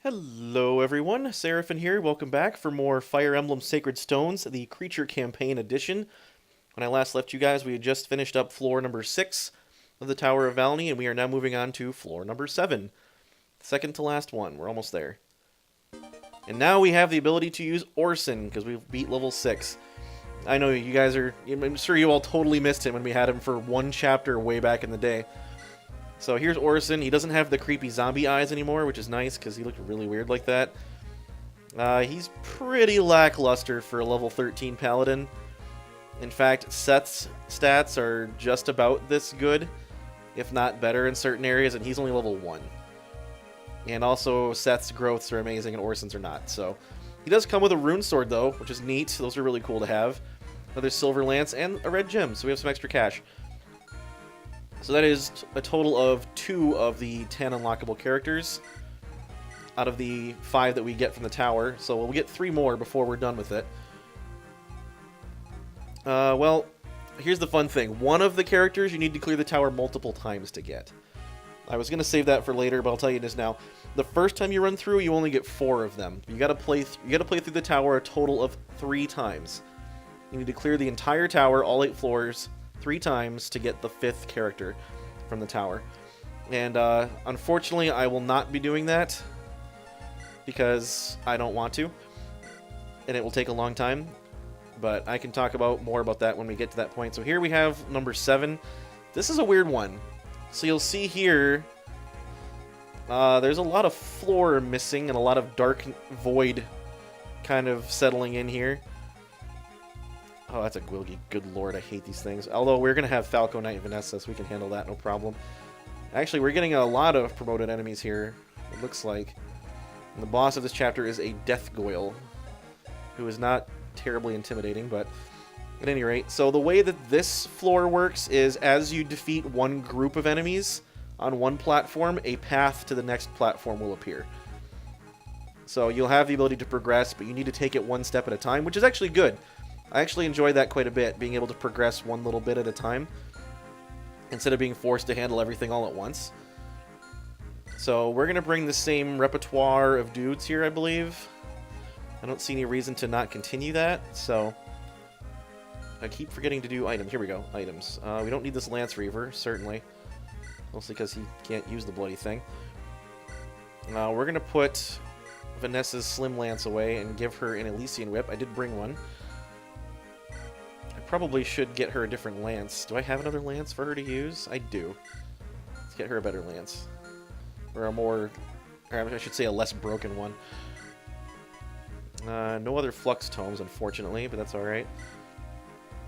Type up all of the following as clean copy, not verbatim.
Hello everyone, Seraphin here, welcome back for more Fire Emblem Sacred Stones, the Creature Campaign Edition. When I last left you guys, we had just finished up floor number 6 of the Tower of Valni, and we are now moving on to floor number 7. Second to last one, we're almost there. And now we have the ability to use Orson, because we've beat level 6. I know you guys are, I'm sure you all totally missed him when we had him for one chapter way back in the day. So here's Orson. He doesn't have the creepy zombie eyes anymore, which is nice because he looked really weird like that. He's pretty lackluster for a level 13 paladin. In fact, Seth's stats are just about this good, if not better in certain areas, and he's only level 1. And also, Seth's growths are amazing and Orson's are not. So he does come with a rune sword, though, which is neat. Those are really cool to have. Another silver lance and a red gem, so we have some extra cash. So that is a total of 2 of the 10 unlockable characters out of the 5 that we get from the tower. So we'll get 3 more before we're done with it. Well, here's the fun thing. One of the characters you need to clear the tower multiple times to get. I was going to save that for later, but I'll tell you this now. The first time you run through, you only get 4 of them. You got to play through the tower a total of 3 times. You need to clear the entire tower, all 8 floors, 3 times to get the 5th character from the tower. And unfortunately, I will not be doing that because I don't want to, and it will take a long time. But I can talk more about that when we get to that point. So here we have number 7. This is a weird one. So you'll see here, there's a lot of floor missing and a lot of dark void kind of settling in here. Oh, that's a Gwilgy. Good lord, I hate these things. Although we're going to have Falco Knight Vanessa, so we can handle that, no problem. Actually, we're getting a lot of promoted enemies here, it looks like. And the boss of this chapter is a Death Goyle, who is not terribly intimidating, but at any rate. So the way that this floor works is as you defeat one group of enemies on one platform, a path to the next platform will appear. So you'll have the ability to progress, but you need to take it one step at a time, which is actually good. I actually enjoy that quite a bit, being able to progress one little bit at a time instead of being forced to handle everything all at once. So we're going to bring the same repertoire of dudes here, I believe. I don't see any reason to not continue that, so I keep forgetting to do items. Here we go, items. We don't need this Lance Reaver, certainly. Mostly because he can't use the bloody thing. We're going to put Vanessa's Slim Lance away and give her an Elysian Whip. I did bring one. Probably should get her a different lance. Do I have another lance for her to use? I do. Let's get her a better lance. Or or I should say a less broken one. No other flux tomes, unfortunately, but that's alright.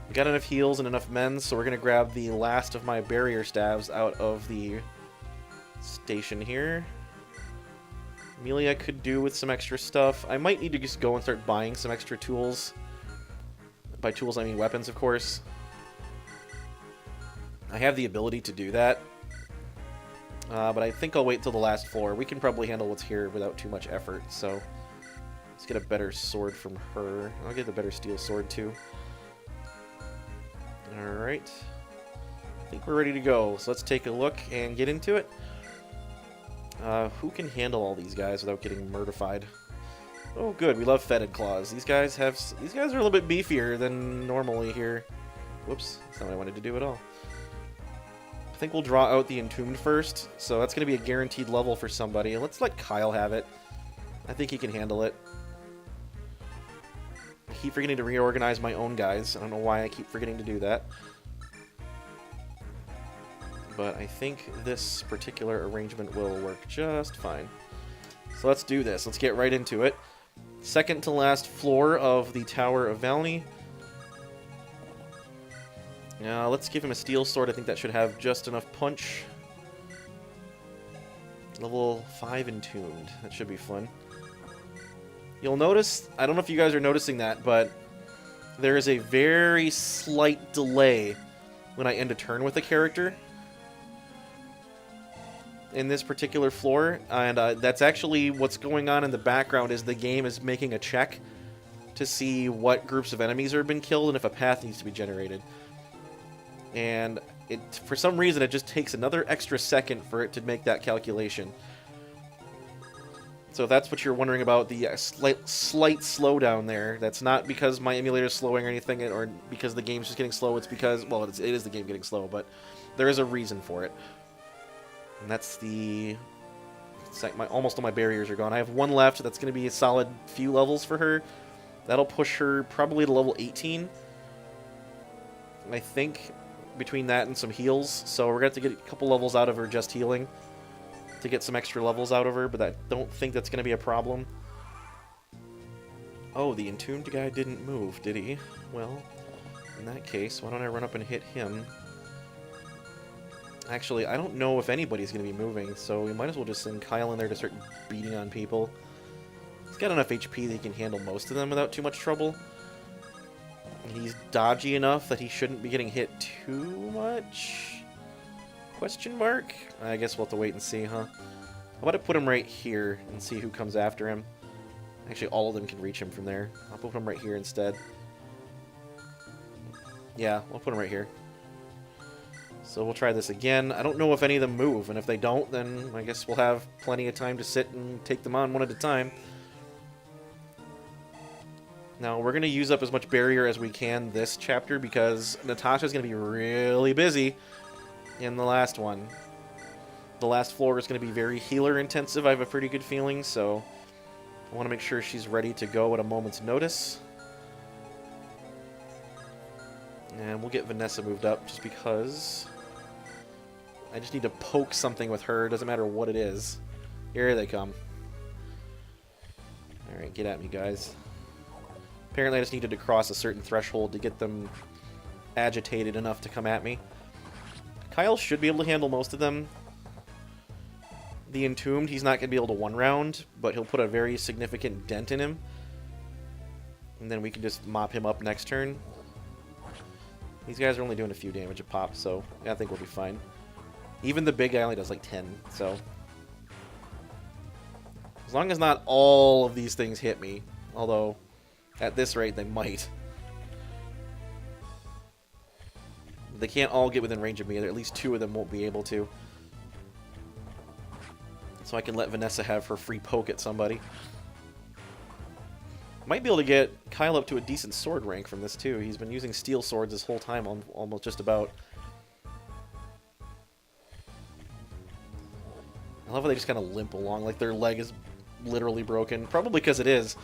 We got enough heals and enough mends, so we're going to grab the last of my barrier staves out of the station here. Amelia could do with some extra stuff. I might need to just go and start buying some extra tools. By tools, I mean weapons, of course. I have the ability to do that. But I think I'll wait till the last floor. We can probably handle what's here without too much effort, so let's get a better sword from her. I'll get the better steel sword, too. Alright. I think we're ready to go, so let's take a look and get into it. Who can handle all these guys without getting murdified? Oh, good. We love fetid claws. These guys are a little bit beefier than normally here. Whoops, that's not what I wanted to do at all. I think we'll draw out the Entombed first, so that's going to be a guaranteed level for somebody. Let's let Kyle have it. I think he can handle it. I keep forgetting to reorganize my own guys. I don't know why I keep forgetting to do that. But I think this particular arrangement will work just fine. So let's do this. Let's get right into it. Second to last floor of the Tower of Valni. Now, let's give him a steel sword. I think that should have just enough punch. Level 5 Entombed. That should be fun. You'll notice, I don't know if you guys are noticing that, but there is a very slight delay when I end a turn with a character in this particular floor, and that's actually what's going on in the background. Is the game is making a check to see what groups of enemies have been killed and if a path needs to be generated. And for some reason, it just takes another extra second for it to make that calculation. So if that's what you're wondering about, the slight slowdown there, that's not because my emulator is slowing or anything, or because the game's just getting slow. It's because, well, it is the game getting slow, but there is a reason for it. And that's the... almost all my barriers are gone. I have one left. That's going to be a solid few levels for her. That'll push her probably to level 18. I think between that and some heals. So we're going to have to get a couple levels out of her just healing to get some extra levels out of her, but I don't think that's going to be a problem. Oh, the entombed guy didn't move, did he? Well, in that case, why don't I run up and hit him? Actually, I don't know if anybody's going to be moving, so we might as well just send Kyle in there to start beating on people. He's got enough HP that he can handle most of them without too much trouble. And he's dodgy enough that he shouldn't be getting hit too much? Question mark? I guess we'll have to wait and see, huh? How about I put him right here and see who comes after him? Actually, all of them can reach him from there. I'll put him right here instead. Yeah, I'll put him right here. So we'll try this again. I don't know if any of them move, and if they don't, then I guess we'll have plenty of time to sit and take them on one at a time. Now, we're going to use up as much barrier as we can this chapter, because Natasha's going to be really busy in the last one. The last floor is going to be very healer intensive, I have a pretty good feeling, so I want to make sure she's ready to go at a moment's notice. And we'll get Vanessa moved up just because I just need to poke something with her. Doesn't matter what it is. Here they come. Alright, get at me, guys. Apparently I just needed to cross a certain threshold to get them agitated enough to come at me. Kyle should be able to handle most of them. The Entombed, he's not going to be able to one round, but he'll put a very significant dent in him. And then we can just mop him up next turn. These guys are only doing a few damage a pop, so I think we'll be fine. Even the big guy only does like 10, so... As long as not all of these things hit me, although at this rate they might. They can't all get within range of me, at least 2 of them won't be able to. So I can let Vanessa have her free poke at somebody. Might be able to get Kyle up to a decent sword rank from this too. He's been using steel swords this whole time, almost just about. I love how they just kind of limp along, like their leg is literally broken. Probably because it is.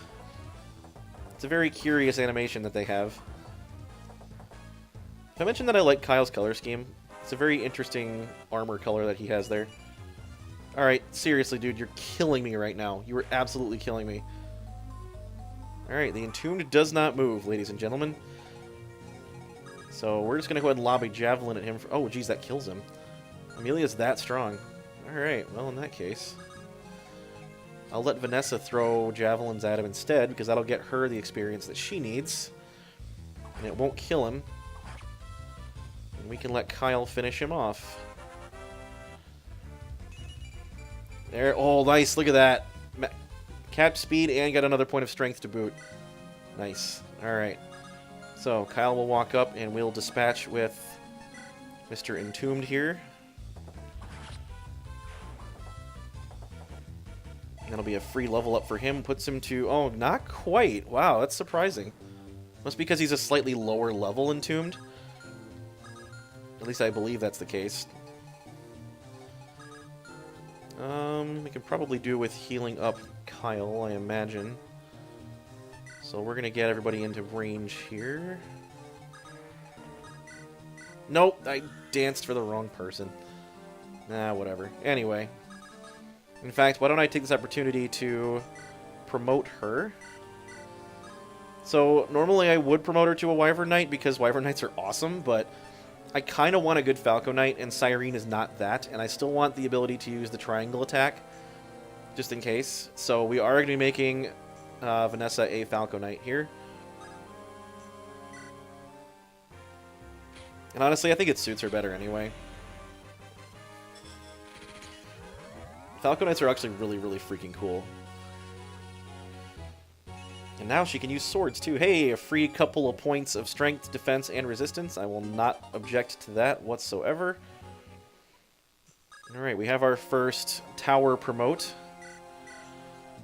It's a very curious animation that they have. I mentioned that I like Kyle's color scheme. It's a very interesting armor color that he has there. Alright, seriously, dude, you're killing me right now. You are absolutely killing me. Alright, the Entombed does not move, ladies and gentlemen. So we're just going to go ahead and lob a javelin at him. Oh, geez, that kills him. Amelia's that strong. Alright, well, in that case, I'll let Vanessa throw javelins at him instead, because that'll get her the experience that she needs. And it won't kill him. And we can let Kyle finish him off. There. Oh, nice. Look at that. Cap speed and got another point of strength to boot. Nice. Alright. So, Kyle will walk up and we'll dispatch with Mr. Entombed here. That'll be a free level up for him. Puts him to... Oh, not quite. Wow, that's surprising. Must be because he's a slightly lower level Entombed. At least I believe that's the case. We can probably do with healing up Kyle, I imagine. So we're going to get everybody into range here. Nope, I danced for the wrong person. Nah, whatever. Anyway. In fact, why don't I take this opportunity to promote her? So, normally I would promote her to a Wyvern Knight because Wyvern Knights are awesome, but I kind of want a good Falco Knight, and Cyrene is not that, and I still want the ability to use the triangle attack, just in case. So we are going to be making Vanessa a Falco Knight here. And honestly, I think it suits her better anyway. Falco Knights are actually really, really freaking cool. And now she can use swords too. Hey, a free couple of points of strength, defense, and resistance. I will not object to that whatsoever. Alright, we have our first tower promote.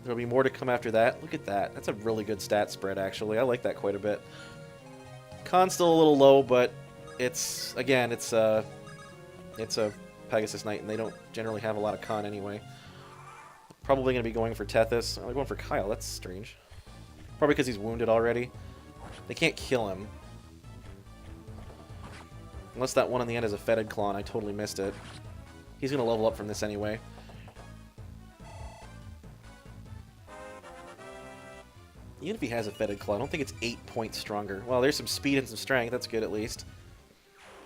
There'll be more to come after that. Look at that. That's a really good stat spread, actually. I like that quite a bit. Con's still a little low, but it's, again, it's a Pegasus Knight, and they don't generally have a lot of con anyway. Probably going to be going for Tethys. I'm going for Kyle. That's strange. Probably because he's wounded already. They can't kill him. Unless that one on the end is a Fetid Claw, and I totally missed it. He's going to level up from this anyway. Even if he has a Fetid Claw, I don't think it's 8 points stronger. Well, there's some speed and some strength. That's good, at least.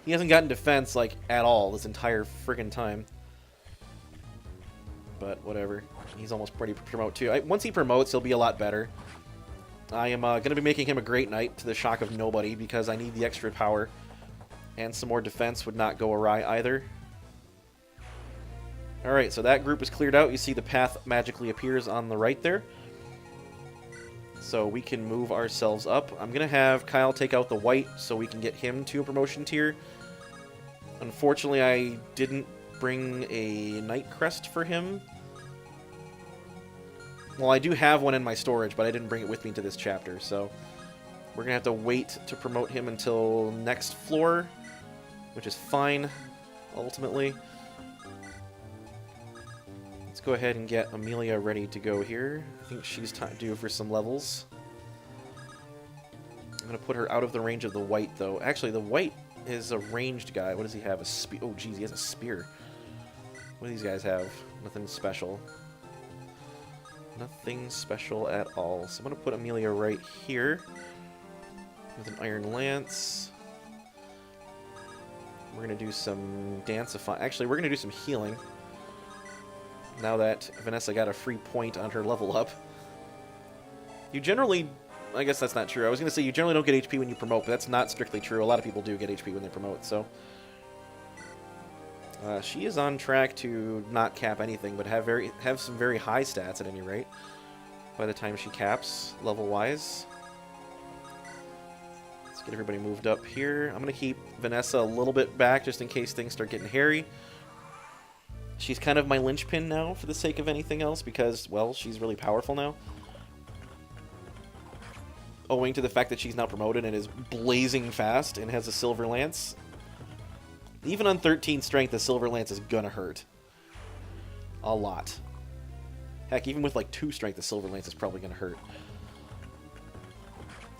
He hasn't gotten defense, like, at all this entire friggin' time. But whatever. He's almost ready to promote, too. Once he promotes, he'll be a lot better. I am going to be making him a Great Knight, to the shock of nobody, because I need the extra power. And some more defense would not go awry either. Alright, so that group is cleared out. You see the path magically appears on the right there. So we can move ourselves up. I'm going to have Kyle take out the white so we can get him to a promotion tier. Unfortunately, I didn't bring a Knight Crest for him. Well, I do have one in my storage, but I didn't bring it with me to this chapter, so we're going to have to wait to promote him until next floor, which is fine, ultimately. Let's go ahead and get Amelia ready to go here. I think she's due for some levels. I'm going to put her out of the range of the white, though. Actually, the white is a ranged guy. What does he have? A spear? Oh, geez, he has a spear. What do these guys have? Nothing special. Nothing special at all. So I'm going to put Amelia right here with an Iron Lance. We're going to do some Dancify. Actually, we're going to do some healing. Now that Vanessa got a free point on her level up. You generally... I guess that's not true. I was going to say you generally don't get HP when you promote, but that's not strictly true. A lot of people do get HP when they promote, so... she is on track to not cap anything, but have some very high stats at any rate by the time she caps, level-wise. Let's get everybody moved up here. I'm going to keep Vanessa a little bit back just in case things start getting hairy. She's kind of my linchpin now for the sake of anything else because, well, she's really powerful now. Owing to the fact that she's now promoted and is blazing fast and has a Silver Lance. Even on 13 strength, the Silver Lance is gonna hurt. A lot. Heck, even with like 2 strength, the Silver Lance is probably gonna hurt.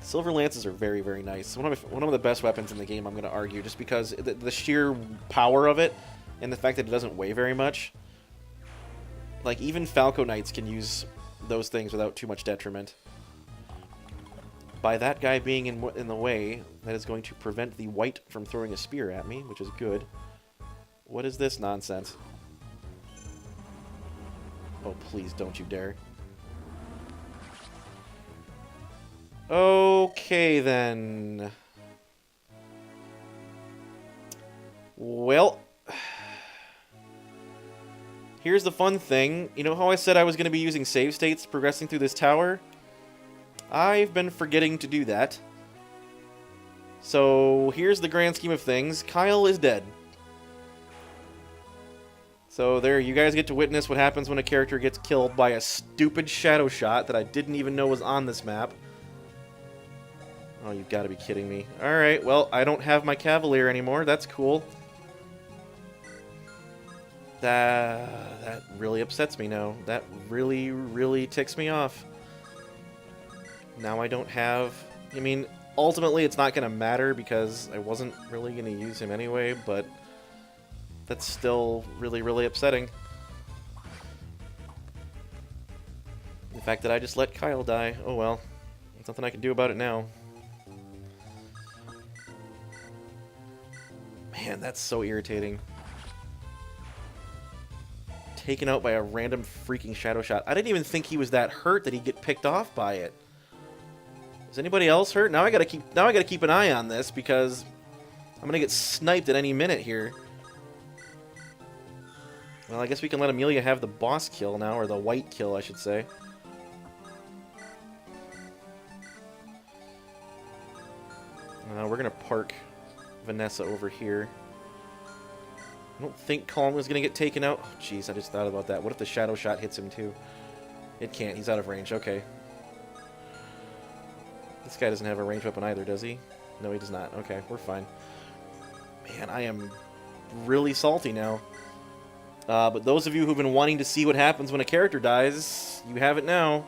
Silver Lances are very, very nice. One of the best weapons in the game, I'm gonna argue, just because the sheer power of it and the fact that it doesn't weigh very much. Like, even Falco Knights can use those things without too much detriment. By that guy being in the way, that is going to prevent the white from throwing a spear at me, which is good. What is this nonsense? Oh, please, don't you dare. Okay, then. Well, here's the fun thing. You know how I said I was going to be using save states progressing through this tower? I've been forgetting to do that. So, here's the grand scheme of things. Kyle is dead. So there, you guys get to witness what happens when a character gets killed by a stupid shadow shot that I didn't even know was on this map. Oh, you've got to be kidding me. Alright, well, I don't have my Cavalier anymore. That's cool. That really upsets me now. That really, really ticks me off. Now I don't have... I mean, ultimately it's not going to matter because I wasn't really going to use him anyway, but that's still really, really upsetting. The fact that I just let Kyle die, oh well. There's nothing I can do about it now. Man, that's so irritating. Taken out by a random freaking shadow shot. I didn't even think he was that hurt that he'd get picked off by it. Is anybody else hurt? Now I gotta keep an eye on this because I'm gonna get sniped at any minute here. Well, I guess we can let Amelia have the boss kill now, or the white kill, I should say. We're gonna park Vanessa over here. I don't think Colin was gonna get taken out. Oh, jeez, I just thought about that. What if the shadow shot hits him too? It can't. He's out of range. Okay. This guy doesn't have a ranged weapon either, does he? No, he does not. Okay, we're fine. Man, I am really salty now. But those of you who've been wanting to see what happens when a character dies, you have it now.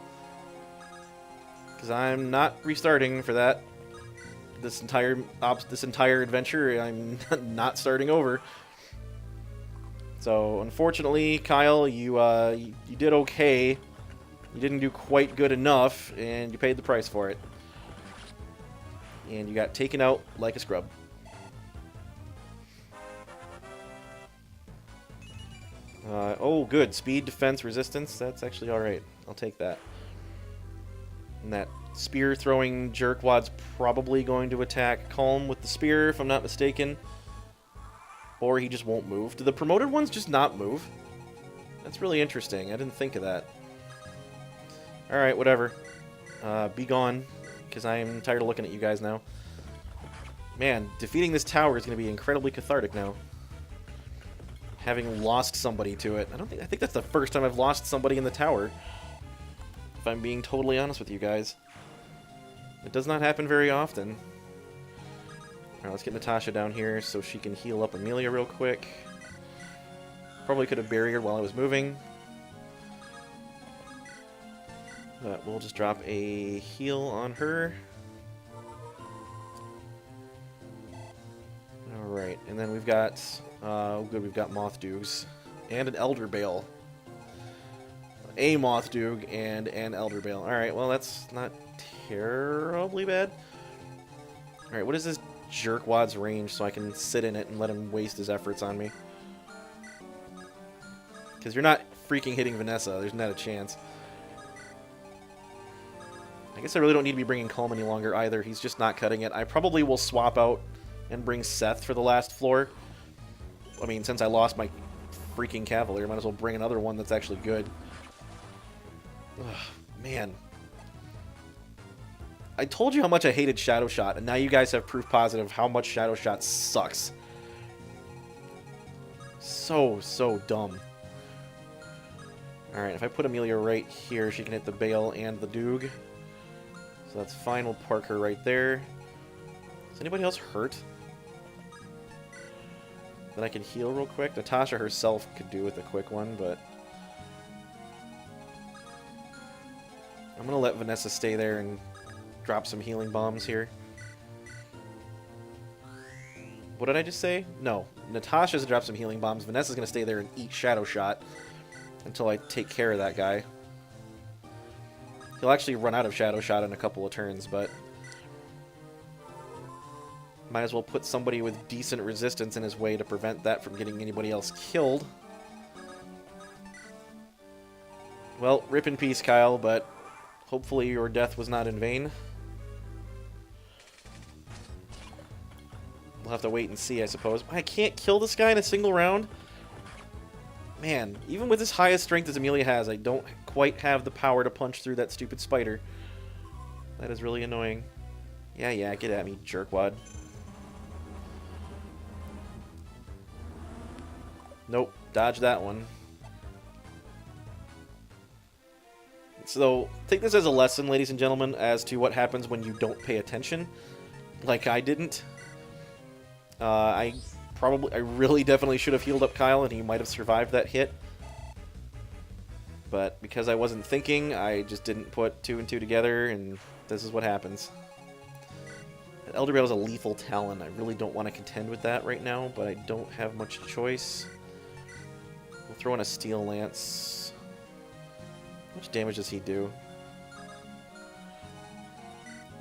Because I'm not restarting for that. This entire adventure, I'm not starting over. So, unfortunately, Kyle, you did okay. You didn't do quite good enough, and you paid the price for it. And you got taken out like a scrub. Oh, good. Speed, defense, resistance. That's actually alright. I'll take that. And that spear-throwing jerkwad's probably going to attack Calm with the spear, if I'm not mistaken. Or he just won't move. Do the promoted ones just not move? That's really interesting. I didn't think of that. Alright, whatever. Be gone, because I'm tired of looking at you guys now. Man, defeating this tower is going to be incredibly cathartic now. Having lost somebody to it. I think that's the first time I've lost somebody in the tower. If I'm being totally honest with you guys. It does not happen very often. Alright, let's get Natasha down here so she can heal up Amelia real quick. Probably could have barriered while I was moving. But we'll just drop a heal on her. Alright, and then we've got... good, we've got Moth Doogs. And an Elder Bale. A Moth Doog and an Elder Bale. Alright, well that's not terribly bad. Alright, what is this jerkwad's range so I can sit in it and let him waste his efforts on me? Because you're not freaking hitting Vanessa. There's not a chance. I guess I really don't need to be bringing Calm any longer either. He's just not cutting it. I probably will swap out and bring Seth for the last floor. I mean, since I lost my freaking Cavalier, might as well bring another one that's actually good. Ugh, man. I told you how much I hated Shadow Shot, and now you guys have proof positive how much Shadow Shot sucks. So dumb. Alright, if I put Amelia right here, she can hit the Bale and the Doog. So that's fine, we'll park her right there. Is anybody else hurt? That I can heal real quick? Natasha herself could do with a quick one, but... I'm gonna let Vanessa stay there and drop some healing bombs here. What did I just say? No. Natasha's gonna drop some healing bombs. Vanessa's gonna stay there and eat Shadow Shot until I take care of that guy. He'll actually run out of Shadow Shot in a couple of turns, but... might as well put somebody with decent resistance in his way to prevent that from getting anybody else killed. Well, rip in peace, Kyle, but hopefully your death was not in vain. We'll have to wait and see, I suppose. I can't kill this guy in a single round? Man, even with as high a strength as Amelia has, I don't quite have the power to punch through that stupid spider. That is really annoying. Yeah, get at me, jerkwad. Nope, dodge that one. So, take this as a lesson, ladies and gentlemen, as to what happens when you don't pay attention. Like I didn't. I really definitely should have healed up Kyle, and he might have survived that hit. But because I wasn't thinking, I just didn't put 2 and 2 together, and this is what happens. Elder Bale is a lethal Talon. I really don't want to contend with that right now, but I don't have much choice. We'll throw in a Steel Lance. How much damage does he do?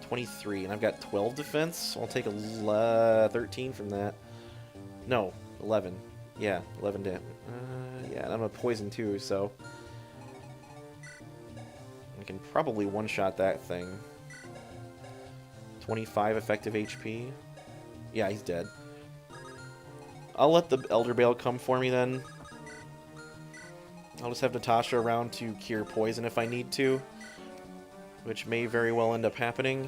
23, and I've got 12 defense, so I'll take 13 from that. No, 11. Yeah, 11 damage. Yeah, and I'm a poison too, so... I can probably one-shot that thing. 25 effective HP. Yeah, he's dead. I'll let the Elder Bale come for me then. I'll just have Natasha around to cure poison if I need to, which may very well end up happening.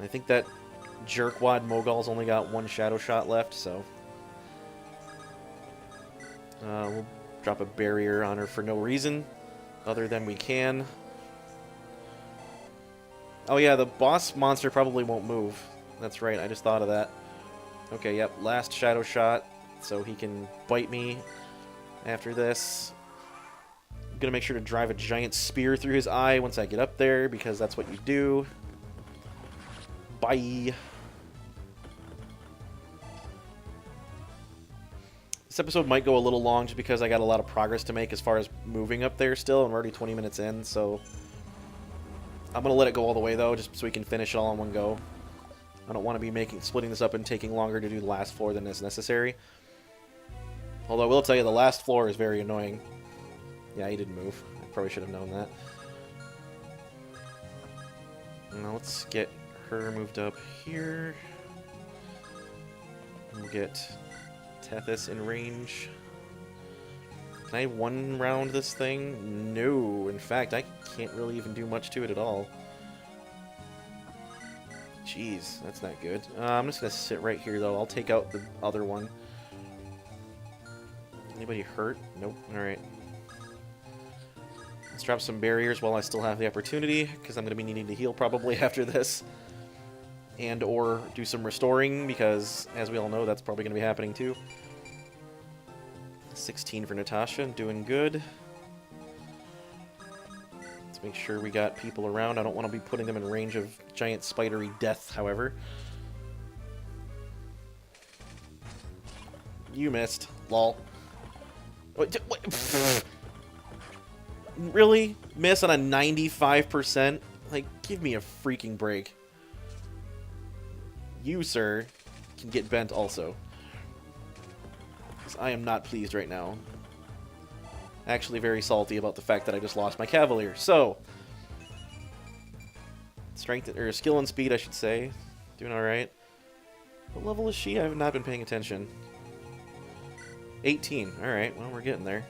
I think that jerkwad Mogul's only got 1 Shadow Shot left, so... we'll drop a barrier on her for no reason, other than we can. Oh yeah, the boss monster probably won't move. That's right, I just thought of that. Okay, yep, last shadow shot, so he can bite me after this. I'm gonna make sure to drive a giant spear through his eye once I get up there, because that's what you do. Bye! This episode might go a little long just because I got a lot of progress to make as far as moving up there still, and we're already 20 minutes in, so... I'm going to let it go all the way, though, just so we can finish it all in one go. I don't want to be splitting this up and taking longer to do the last floor than is necessary. Although I will tell you, the last floor is very annoying. Yeah, he didn't move. I probably should have known that. Now let's get her moved up here. We'll get Tethys in range. Can I one round this thing? No. In fact, I can't really even do much to it at all. Jeez, that's not good. I'm just going to sit right here, though. I'll take out the other one. Anybody hurt? Nope. Alright. Let's drop some barriers while I still have the opportunity, because I'm going to be needing to heal probably after this. And or do some restoring, because, as we all know, that's probably going to be happening too. 16 for Natasha, doing good. Let's make sure we got people around. I don't want to be putting them in range of giant spidery death, however. You missed. Lol. What? Really? Miss on a 95%? Like, give me a freaking break. You, sir, can get bent also. I am not pleased right now. Actually very salty about the fact that I just lost my Cavalier. So, strength, or skill and speed, I should say. Doing alright. What level is she? I have not been paying attention. 18. Alright, well, we're getting there.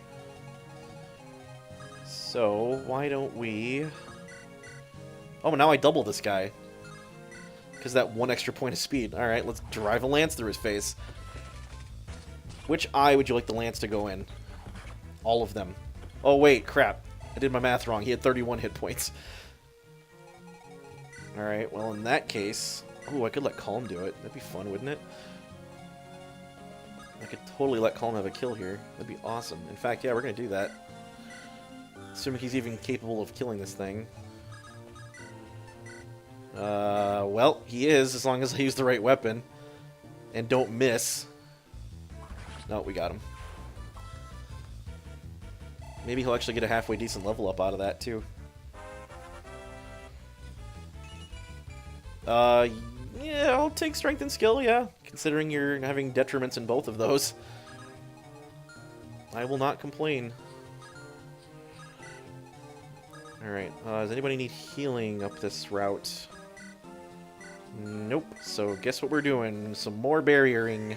So, why don't we... Oh, now I double this guy. Because that one extra point of speed. Alright, let's drive a lance through his face. Which eye would you like the lance to go in? All of them. Oh, wait, crap. I did my math wrong. He had 31 hit points. Alright, well, in that case... Ooh, I could let Calm do it. That'd be fun, wouldn't it? I could totally let Calm have a kill here. That'd be awesome. In fact, yeah, we're going to do that. Assuming he's even capable of killing this thing. Well, he is, as long as I use the right weapon. And don't miss. No, we got him. Maybe he'll actually get a halfway decent level up out of that, too. Yeah, I'll take strength and skill, yeah. Considering you're having detriments in both of those. I will not complain. Alright, does anybody need healing up this route? Nope. So, guess what we're doing? Some more barriering.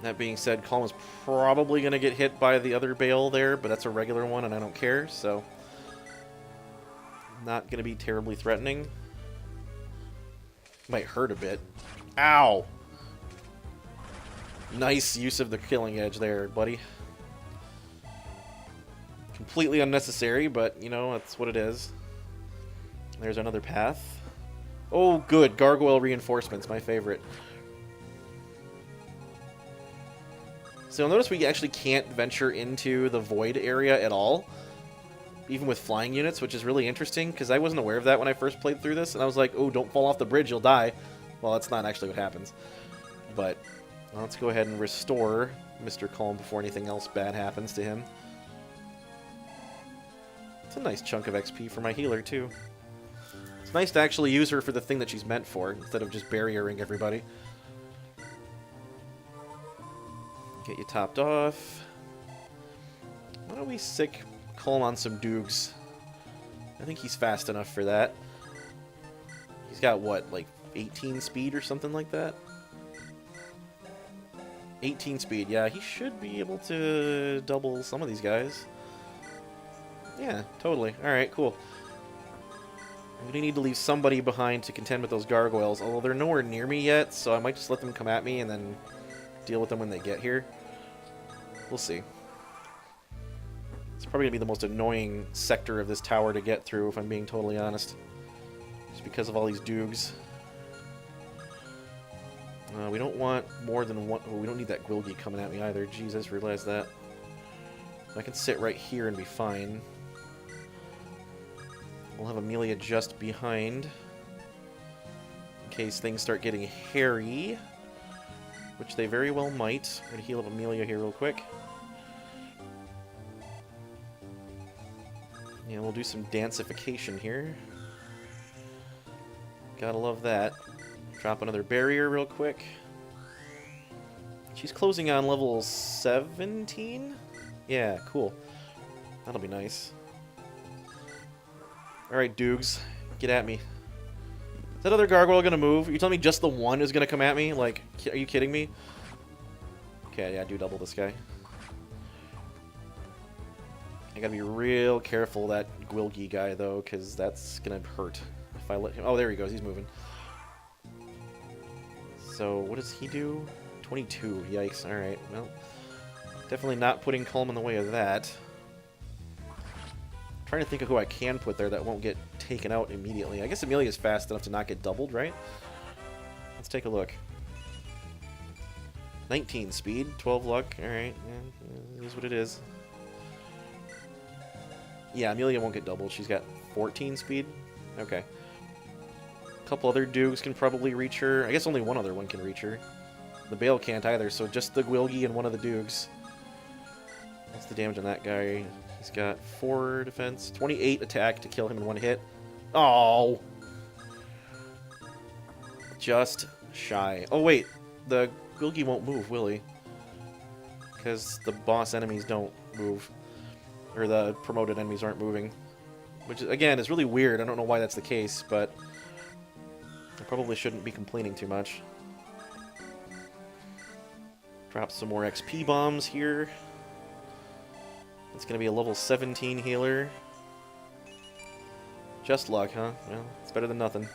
That being said, Calm is probably going to get hit by the other bale there, but that's a regular one and I don't care, so... Not going to be terribly threatening. Might hurt a bit. Ow! Nice use of the killing edge there, buddy. Completely unnecessary, but, you know, that's what it is. There's another path. Oh, good. Gargoyle reinforcements, my favorite. So you'll notice we actually can't venture into the void area at all, even with flying units, which is really interesting, because I wasn't aware of that when I first played through this, and I was like, oh, don't fall off the bridge, you'll die. Well, that's not actually what happens. But let's go ahead and restore Mr. Calm before anything else bad happens to him. It's a nice chunk of XP for my healer, too. It's nice to actually use her for the thing that she's meant for, instead of just barriering everybody. Get you topped off. Why don't we sick Calm on some Doogs? I think he's fast enough for that. He's got, what, like 18 speed or something like that? 18 speed, yeah, he should be able to double some of these guys. Yeah, totally. Alright, cool. I'm gonna need to leave somebody behind to contend with those gargoyles, although they're nowhere near me yet, so I might just let them come at me and then deal with them when they get here. We'll see. It's probably going to be the most annoying sector of this tower to get through, if I'm being totally honest. Just because of all these doogs. We don't want more than one... Oh, we don't need that Gwilgi coming at me either. Jeez, I just realized that. I can sit right here and be fine. We'll have Amelia just behind. In case things start getting hairy. Which they very well might. I'm going to heal up Amelia here real quick. Yeah, we'll do some dancification here. Gotta love that. Drop another barrier real quick. She's closing on level 17? Yeah, cool. That'll be nice. Alright, Doogs. Get at me. Is that other gargoyle gonna move? Are you telling me just the one is gonna come at me? Like, are you kidding me? Okay, yeah, do double this guy. I gotta be real careful of that Gwilgi guy, though, because that's gonna hurt if I let him... Oh, there he goes. He's moving. So, what does he do? 22. Yikes. Alright, well... Definitely not putting Culm in the way of that. I'm trying to think of who I can put there that won't get taken out immediately. I guess Amelia's fast enough to not get doubled, right? Let's take a look. 19 speed, 12 luck. Alright, yeah, it is what it is. Yeah, Amelia won't get doubled. She's got 14 speed. Okay. A couple other Dukes can probably reach her. I guess only one other one can reach her. The Bale can't either, so just the Gwilgi and one of the Dukes. What's the damage on that guy? He's got 4 defense, 28 attack to kill him in one hit. Oh! Just shy. Oh, wait. The Gwilgi won't move, will he? Because the boss enemies don't move. Or the promoted enemies aren't moving. Which, again, is really weird. I don't know why that's the case, but... I probably shouldn't be complaining too much. Drop some more XP bombs here. It's going to be a level 17 healer. Just luck, huh? Well, it's better than nothing.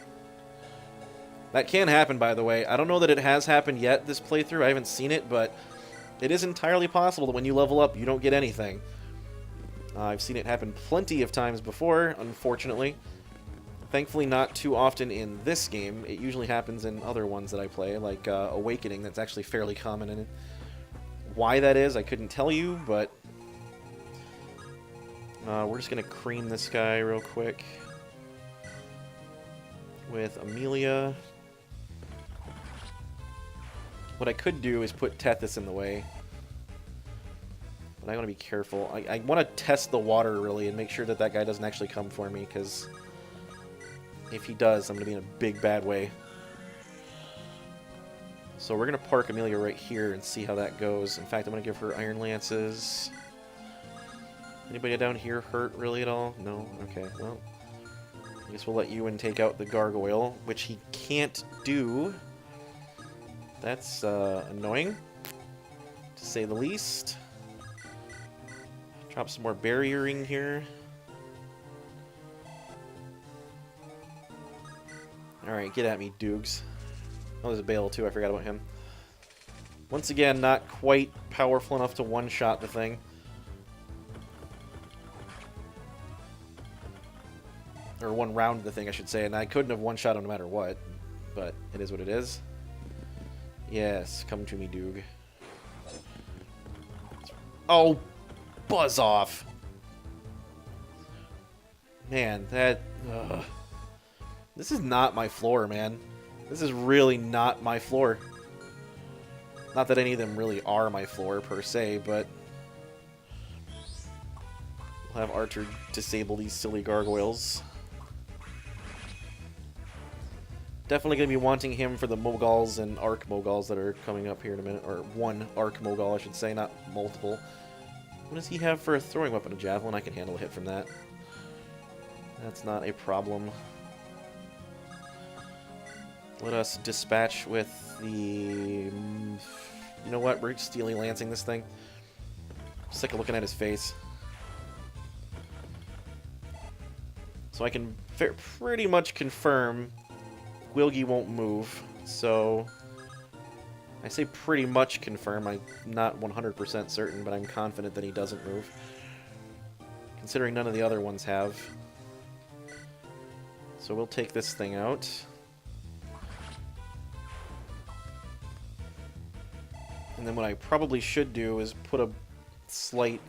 That can happen, by the way. I don't know that it has happened yet, this playthrough. I haven't seen it, but it is entirely possible that when you level up, you don't get anything. I've seen it happen plenty of times before, unfortunately. Thankfully, not too often in this game. It usually happens in other ones that I play, like Awakening. That's actually fairly common in it. Why that is, I couldn't tell you, but... we're just going to cream this guy real quick. With Amelia. What I could do is put Tethys in the way. But I want to be careful. I want to test the water, really, and make sure that that guy doesn't actually come for me, because... if he does, I'm going to be in a big, bad way. So we're going to park Amelia right here and see how that goes. In fact, I'm going to give her Iron Lances. Anybody down here hurt, really, at all? No? Okay, well. I guess we'll let Ewan take out the Gargoyle, which he can't do. That's annoying, to say the least. Drop some more barriering here. Alright, get at me, Doogs. Oh, there's a Bale, too. I forgot about him. Once again, not quite powerful enough to one-shot the thing. Or one-round the thing, I should say. And I couldn't have one-shot him no matter what. But it is what it is. Yes, come to me, Doog. Oh, buzz off. Man, that... This is not my floor, man. This is really not my floor. Not that any of them really are my floor, per se, but... we'll have Archer disable these silly gargoyles. Definitely going to be wanting him for the Moguls and Arc Moguls that are coming up here in a minute. Or one Arc Mogul, I should say, not multiple. What does he have for a throwing weapon? A Javelin? I can handle a hit from that. That's not a problem. Let us dispatch with the... you know what? We're Steely Lancing this thing. Sick of looking at his face. So I can pretty much confirm Gwilgi won't move. So I say pretty much confirm. I'm not 100% certain, but I'm confident that he doesn't move. Considering none of the other ones have. So we'll take this thing out. And then what I probably should do is put a slight...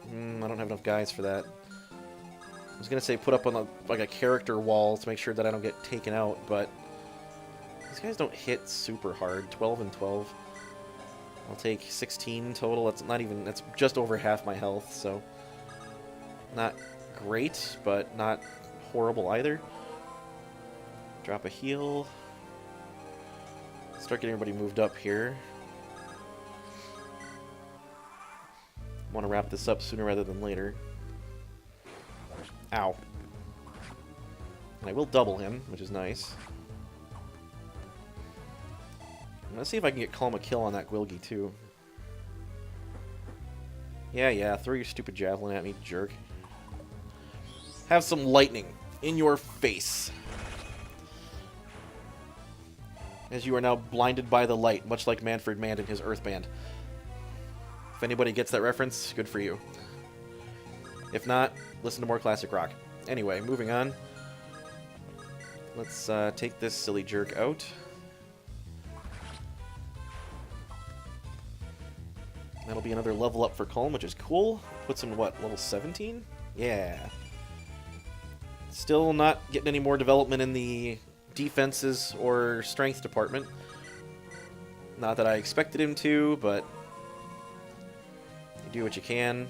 I don't have enough guys for that. I was going to say put up on like a character wall to make sure that I don't get taken out, but these guys don't hit super hard. 12 and 12. I'll take 16 total. That's not even... That's just over half my health, so... Not great, but not horrible either. Drop a heal. Start getting everybody moved up here. Want to wrap this up sooner rather than later. Ow. And I will double him, which is nice. I'm gonna see if I can get Calm a kill on that Gwilgi too. Yeah, throw your stupid javelin at me, jerk. Have some lightning in your face. As you are now blinded by the light, much like Manfred Mann in his Earthband. If anybody gets that reference, good for you. If not, listen to more classic rock. Anyway, moving on. Let's take this silly jerk out. That'll be another level up for Culm, which is cool. Puts him to what, level 17? Yeah. Still not getting any more development in the defenses or strength department. Not that I expected him to, but you do what you can.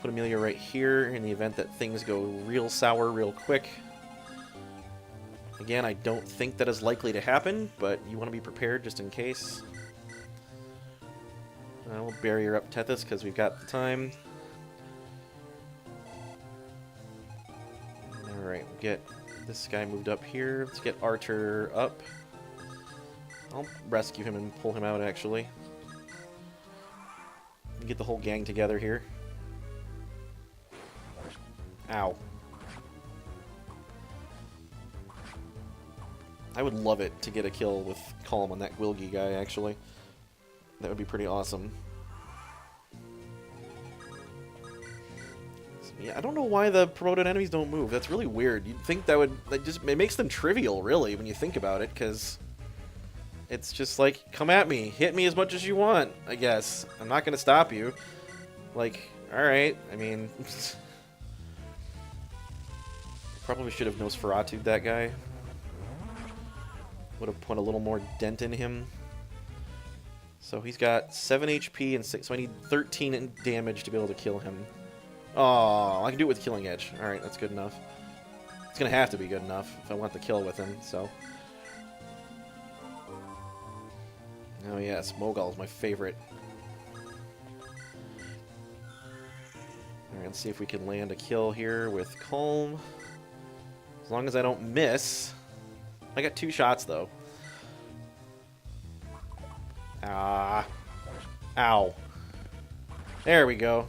Put Amelia right here in the event that things go real sour real quick. Again, I don't think that is likely to happen, but you want to be prepared just in case. We'll barrier up Tethys because we've got the time. Alright, we'll get this guy moved up here. Let's get Archer up. I'll rescue him and pull him out, actually. Get the whole gang together here. Ow. I would love it to get a kill with Calm on that Gwilgi guy, actually. That would be pretty awesome. Yeah, I don't know why the promoted enemies don't move. That's really weird. You'd think that would... it makes them trivial, really, when you think about it, because... It's just like, come at me. Hit me as much as you want, I guess. I'm not going to stop you. Like, alright. I mean... Probably should have Nosferatu'd that guy. Would have put a little more dent in him. So he's got 7 HP and 6, so I need 13 in damage to be able to kill him. Oh, I can do it with Killing Edge. Alright, that's good enough. It's going to have to be good enough if I want the kill with him, so... Oh yes, Mogul is my favorite. Alright, let's see if we can land a kill here with Calm. As long as I don't miss. I got 2 shots, though. Ah. Ow. There we go.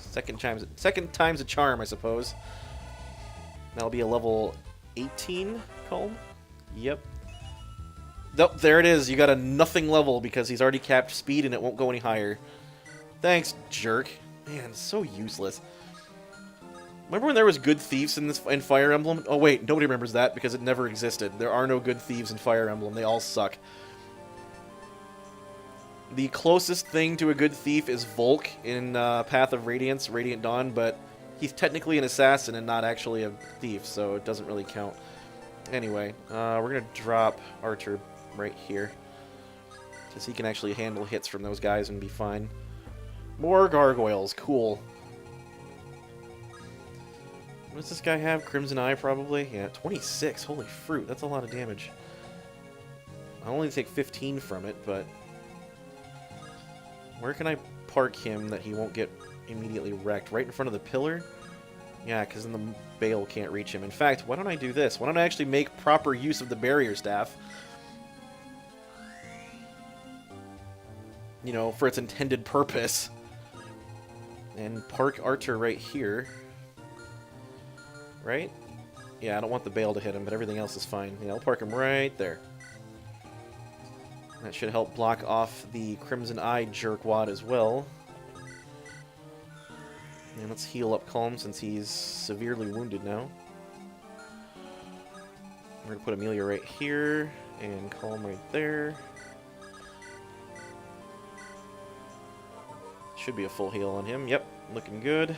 Second time's a charm, I suppose. That'll be a level 18 Calm. Yep. Nope, there it is. You got a nothing level because he's already capped speed and it won't go any higher. Thanks, jerk. Man, so useless. Remember when there was good thieves in Fire Emblem? Oh wait, nobody remembers that because it never existed. There are no good thieves in Fire Emblem. They all suck. The closest thing to a good thief is Volk in Path of Radiance, Radiant Dawn, but he's technically an assassin and not actually a thief, so it doesn't really count. Anyway, we're going to drop Archer right here, because he can actually handle hits from those guys and be fine. More gargoyles, cool. What does this guy have? Crimson Eye, probably? Yeah, 26. Holy fruit, that's a lot of damage. I'll only take 15 from it, but... Where can I park him that he won't get immediately wrecked? Right in front of the pillar? Yeah, because then the Bale can't reach him. In fact, why don't I do this? Why don't I actually make proper use of the barrier staff? You know, for its intended purpose. And park Archer right here. Right? Yeah, I don't want the Bale to hit him, but everything else is fine. Yeah, I'll park him right there. That should help block off the Crimson Eye jerkwad as well. And let's heal up Calm since he's severely wounded now. We're going to put Amelia right here and Calm right there. Should be a full heal on him. Yep, looking good.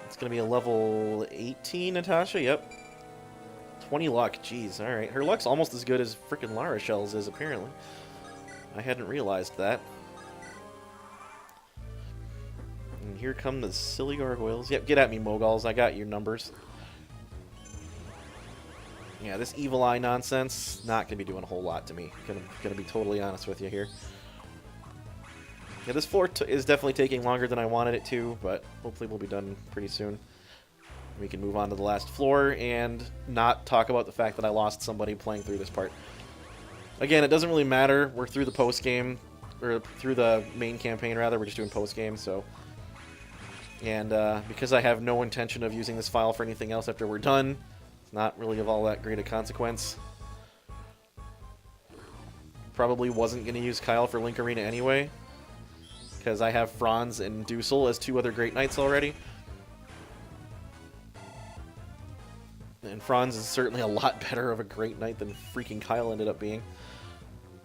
It's going to be a level 18 Natasha. Yep. 20 luck. Jeez, alright. Her luck's almost as good as frickin' Lara Shell's is, apparently. I hadn't realized that. And here come the silly gargoyles. Yep, get at me, Moguls. I got your numbers. Yeah, this evil eye nonsense, not going to be doing a whole lot to me. Gonna be totally honest with you here. Yeah, this floor is definitely taking longer than I wanted it to, but hopefully we'll be done pretty soon. We can move on to the last floor and not talk about the fact that I lost somebody playing through this part. Again, it doesn't really matter. We're through the post-game, or through the main campaign, rather. We're just doing post-game, so... And because I have no intention of using this file for anything else after we're done, it's not really of all that great a consequence. Probably wasn't going to use Kyle for Link Arena anyway, because I have Franz and Dusel as two other Great Knights already. And Franz is certainly a lot better of a Great Knight than freaking Kyle ended up being.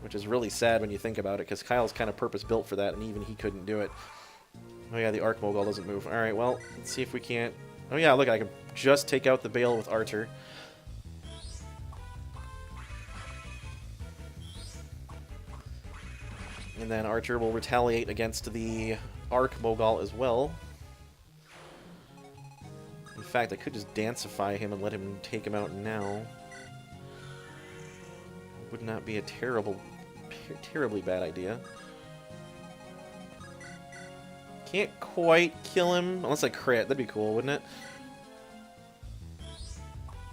Which is really sad when you think about it, because Kyle's kind of purpose-built for that, and even he couldn't do it. Oh yeah, the Arc Mogul doesn't move. Alright, well, let's see if we can't... Oh yeah, look, I can just take out the Bale with Archer. And then Archer will retaliate against the Arc Mogul as well. In fact, I could just Dancify him and let him take him out now. Would not be a terribly bad idea. Can't quite kill him unless I crit. That'd be cool, wouldn't it?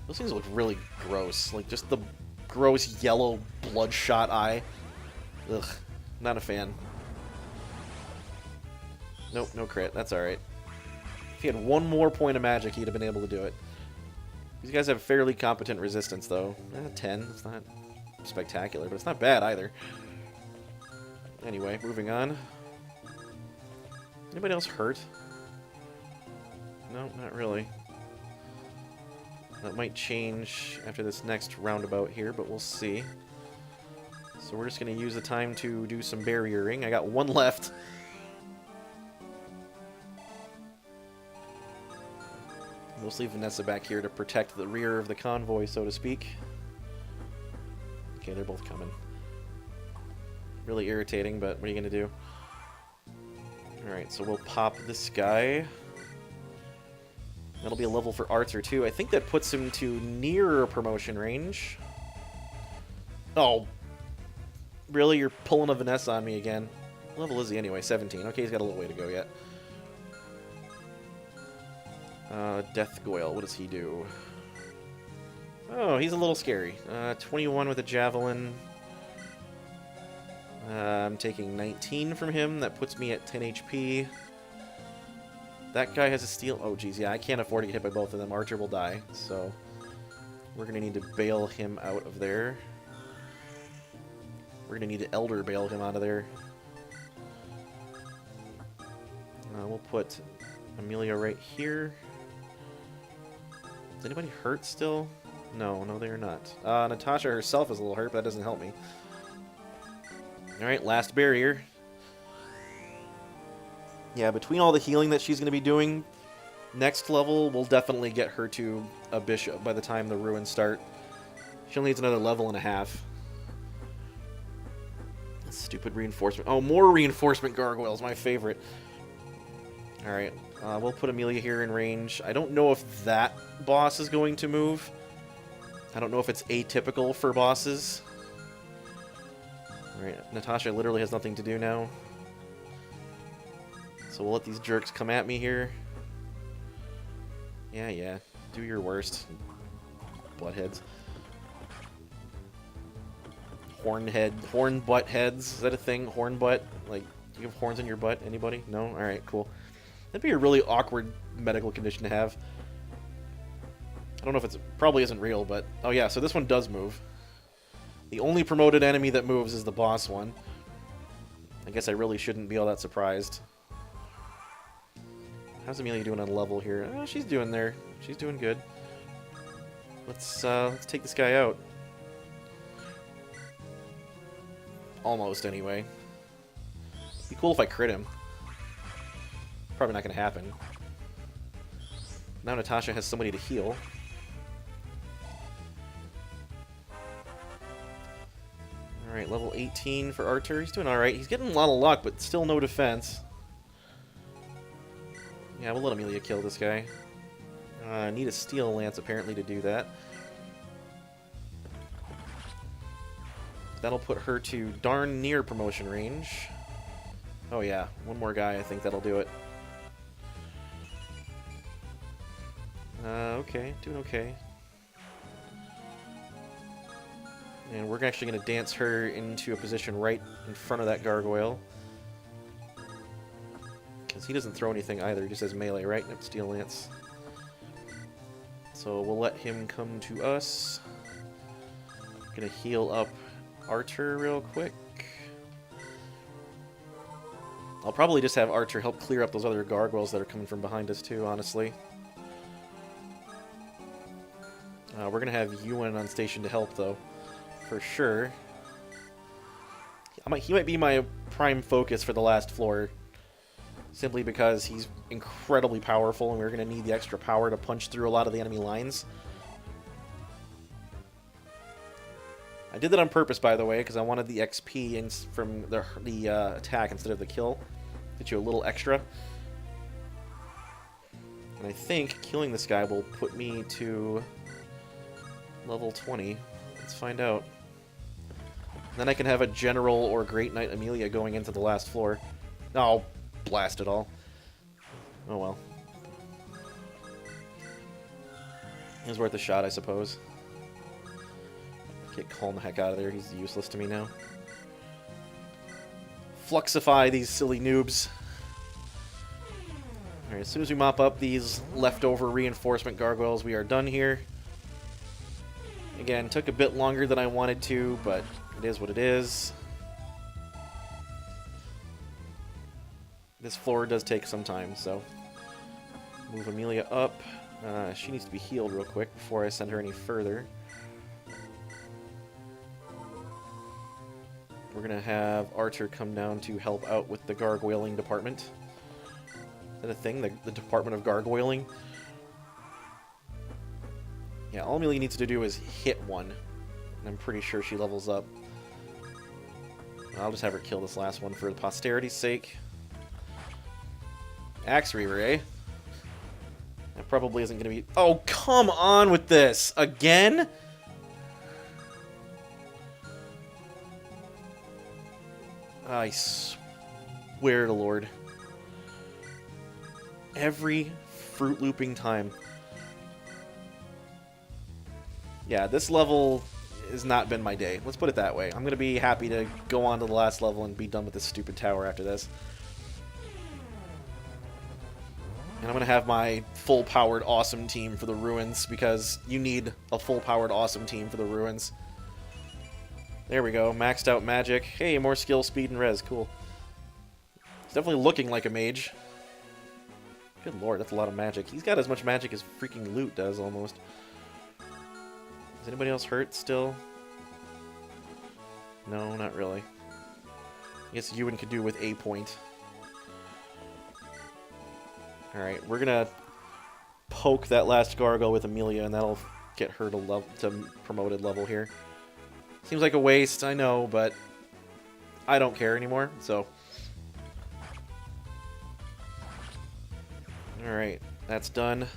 Those things look really gross. Like, just the gross yellow bloodshot eye. Ugh. Not a fan. Nope, no crit. That's alright. If he had one more point of magic, he'd have been able to do it. These guys have fairly competent resistance, though. 10. It's not spectacular, but it's not bad either. Anyway, moving on. Anybody else hurt? No, not really. That might change after this next roundabout here, but we'll see. So we're just going to use the time to do some barriering. I got one left. We'll leave Vanessa back here to protect the rear of the convoy, so to speak. Okay, they're both coming. Really irritating, but what are you going to do? Alright, so we'll pop this guy. That'll be a level for Archer, too. I think that puts him to near promotion range. Oh. Really? You're pulling a Vanessa on me again. What level is he anyway? 17. Okay, he's got a little way to go yet. Death Goyle, what does he do? Oh, he's a little scary. 21 with a Javelin. I'm taking 19 from him. That puts me at 10 HP. That guy has a steel... Oh, geez, yeah, I can't afford to get hit by both of them. Archer will die, so... We're going to need to bail him out of there. We're going to need to Elder bail him out of there. We'll put Amelia right here. Is anybody hurt still? No, they are not. Natasha herself is a little hurt, but that doesn't help me. Alright, last barrier. Yeah, between all the healing that she's going to be doing, next level will definitely get her to a bishop by the time the ruins start. She only needs another level and a half. Stupid reinforcement. Oh, more reinforcement gargoyles, my favorite. Alright, we'll put Amelia here in range. I don't know if that boss is going to move. I don't know if it's atypical for bosses. Alright, Natasha literally has nothing to do now. So we'll let these jerks come at me here. Yeah. Do your worst. Buttheads. Horn butt heads. Is that a thing? Horn butt? Like, do you have horns in your butt? Anybody? No? Alright, cool. That'd be a really awkward medical condition to have. I don't know if it's... Probably isn't real, but... Oh yeah, so this one does move. The only promoted enemy that moves is the boss one. I guess I really shouldn't be all that surprised. How's Amelia doing on level here? Oh, she's doing there. She's doing good. Let's take this guy out. Almost, anyway. Be cool if I crit him. Probably not going to happen. Now Natasha has somebody to heal. Alright, level 18 for Archer. He's doing alright. He's getting a lot of luck, but still no defense. Yeah, we'll let Amelia kill this guy. I need a Steel Lance, apparently, to do that. That'll put her to darn near promotion range. Oh yeah, one more guy, I think that'll do it. Okay, doing okay. And we're actually going to dance her into a position right in front of that gargoyle. Because he doesn't throw anything either, he just has melee, right? Nope, Steel Lance. So we'll let him come to us. Gonna heal up Archer real quick. I'll probably just have Archer help clear up those other gargoyles that are coming from behind us too, honestly. We're gonna have Ewan on station to help though, for sure. He might be my prime focus for the last floor, simply because he's incredibly powerful and we're gonna need the extra power to punch through a lot of the enemy lines. I did that on purpose, by the way, because I wanted the XP from the attack instead of the kill. Get you a little extra. And I think killing this guy will put me to level 20. Let's find out. Then I can have a General or Great Knight Amelia going into the last floor. Oh, blast it all. Oh well. It was worth a shot, I suppose. Get Calm the heck out of there. He's useless to me now. Fluxify these silly noobs. Alright, as soon as we mop up these leftover reinforcement gargoyles, we are done here. Again, took a bit longer than I wanted to, but it is what it is. This floor does take some time, so move Amelia up. She needs to be healed real quick before I send her any further. We're going to have Archer come down to help out with the gargoyling department. Is that a thing? The department of gargoyling? Yeah, all Amelia needs to do is hit one. And I'm pretty sure she levels up. I'll just have her kill this last one for posterity's sake. Axe Reaver, eh? That probably isn't going to be... Oh, come on with this! Again? I swear to Lord. Every Fruit Looping time. Yeah, this level has not been my day. Let's put it that way. I'm going to be happy to go on to the last level and be done with this stupid tower after this. And I'm going to have my full-powered awesome team for the ruins, because you need a full-powered awesome team for the ruins. There we go. Maxed out magic. Hey, more skill, speed, and res. Cool. It's definitely looking like a mage. Good lord, that's a lot of magic. He's got as much magic as freaking loot does, almost. Is anybody else hurt still? No, not really. I guess Ewan could do with a point. Alright, we're gonna poke that last gargoyle with Amelia, and that'll get her to promoted level here. Seems like a waste, I know, but I don't care anymore, so. Alright, that's done.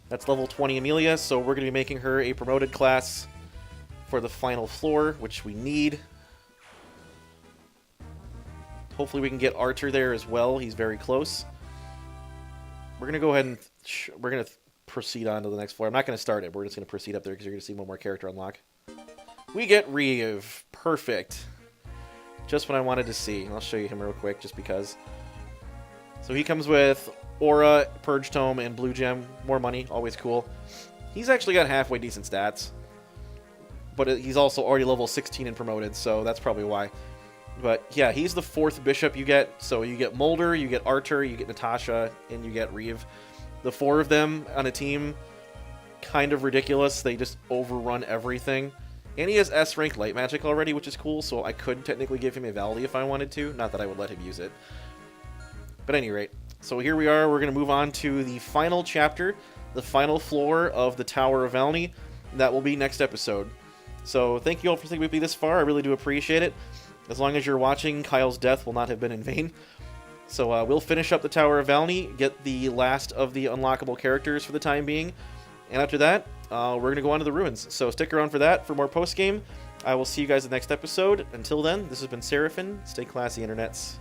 That's level 20 Amelia, so we're going to be making her a promoted class for the final floor, which we need. Hopefully we can get Archer there as well. He's very close. We're going to go ahead and we're going to proceed on to the next floor. I'm not going to start it. We're just going to proceed up there because you're going to see one more character unlock. We get Reeve. Perfect. Just what I wanted to see. I'll show you him real quick just because. So he comes with Aura, Purge Tome, and Blue Gem. More money. Always cool. He's actually got halfway decent stats. but he's also already level 16 and promoted, so that's probably why. But yeah, he's the 4th bishop you get. So you get Mulder, you get Archer, you get Natasha, and you get Reeve. The 4 of them on a team, kind of ridiculous. They just overrun everything. And he has S rank light magic already, which is cool, so I could technically give him a Valni if I wanted to. Not that I would let him use it. But at any rate, so here we are. We're going to move on to the final chapter, the final floor of the Tower of Valni. That will be next episode. So thank you all for sticking with me this far. I really do appreciate it. As long as you're watching, Kyle's death will not have been in vain. So we'll finish up the Tower of Valni, get the last of the unlockable characters for the time being. And after that, we're going to go on to the ruins. So stick around for that, for more post-game. I will see you guys in the next episode. Until then, this has been Seraphin. Stay classy, internets.